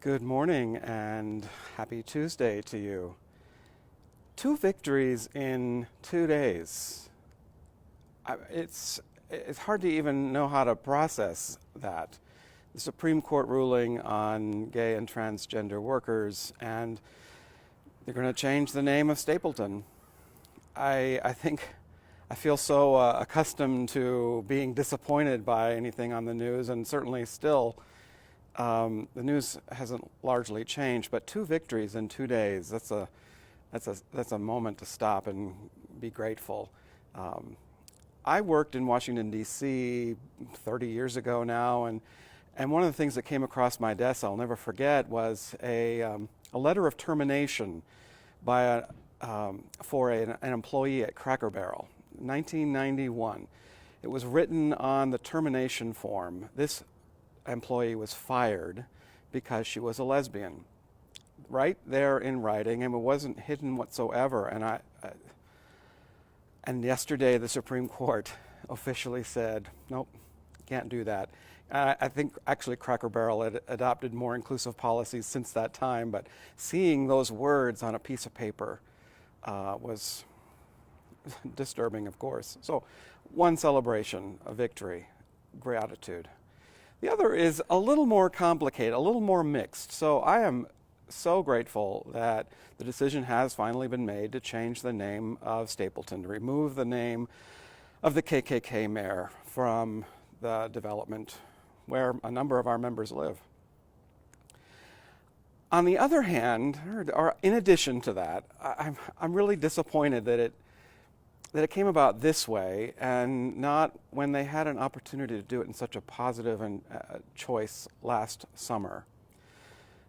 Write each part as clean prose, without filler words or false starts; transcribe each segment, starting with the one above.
Good morning and happy Tuesday to you. 2 victories in 2 days. It's hard to even know how to process that. The Supreme Court ruling on gay and transgender workers, and they're going to change the name of Stapleton. I think I feel so accustomed to being disappointed by anything on the news, and certainly still. The news hasn't largely changed, but 2 victories in 2 days, that's a moment to stop and be grateful. I worked in Washington, D.C. 30 years ago now, and one of the things that came across my desk I'll never forget was a letter of termination by for an employee at Cracker Barrel, 1991. It was written on the termination form. This employee was fired because she was a lesbian, right there in writing, and it wasn't hidden whatsoever. And yesterday the Supreme Court officially said, nope, can't do that. I think actually Cracker Barrel had adopted more inclusive policies since that time, but seeing those words on a piece of paper was disturbing, of course. So one celebration, a victory, gratitude. The other is a little more complicated, a little more mixed. So I am so grateful that the decision has finally been made to change the name of Stapleton, to remove the name of the KKK mayor from the development where a number of our members live. On the other hand, or in addition to that, I'm really disappointed that it came about this way and not when they had an opportunity to do it in such a positive and choice last summer.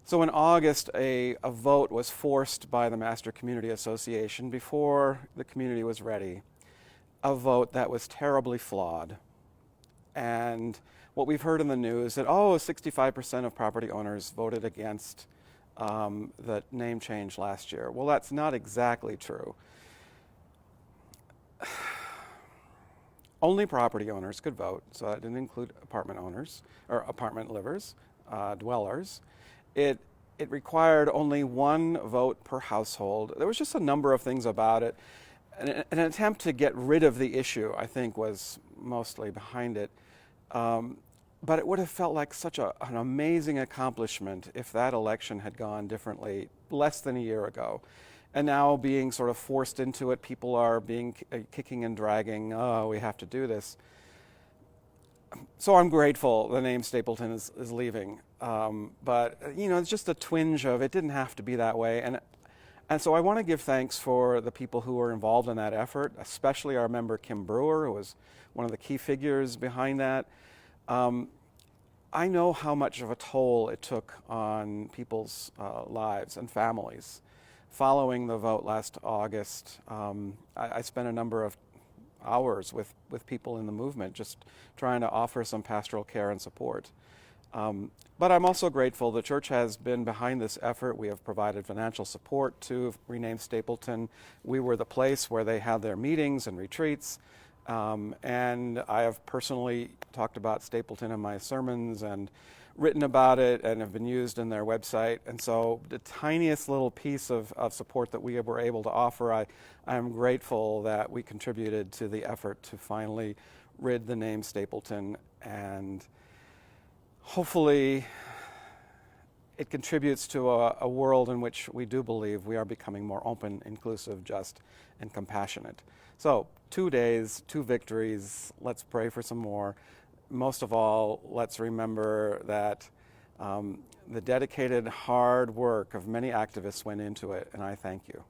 So in August, a vote was forced by the Master Community Association before the community was ready, a vote that was terribly flawed. And what we've heard in the news that, 65% of property owners voted against the name change last year. Well, that's not exactly true. Only property owners could vote, so that didn't include apartment owners or apartment livers, dwellers. It required only one vote per household. There was just a number of things about it. An attempt to get rid of the issue, I think, was mostly behind it. But it would have felt like such an amazing accomplishment if that election had gone differently less than a year ago. And now being sort of forced into it, people are being kicking and dragging, we have to do this. So I'm grateful the name Stapleton is leaving. But, it's just a twinge of it didn't have to be that way. And so I want to give thanks for the people who were involved in that effort, especially our member Kim Brewer, who was one of the key figures behind that. I know how much of a toll it took on people's lives and families. Following the vote last August, I spent a number of hours with people in the movement just trying to offer some pastoral care and support. But I'm also grateful the church has been behind this effort. We have provided financial support to rename Stapleton. We were the place where they had their meetings and retreats. And I have personally talked about Stapleton in my sermons and written about it and have been used in their website. And so the tiniest little piece of support that we were able to offer, I am grateful that we contributed to the effort to finally rid the name Stapleton. And hopefully it contributes to a world in which we do believe we are becoming more open, inclusive, just, and compassionate. So 2 days, 2 victories. Let's pray for some more. Most of all, let's remember that the dedicated, hard work of many activists went into it, and I thank you.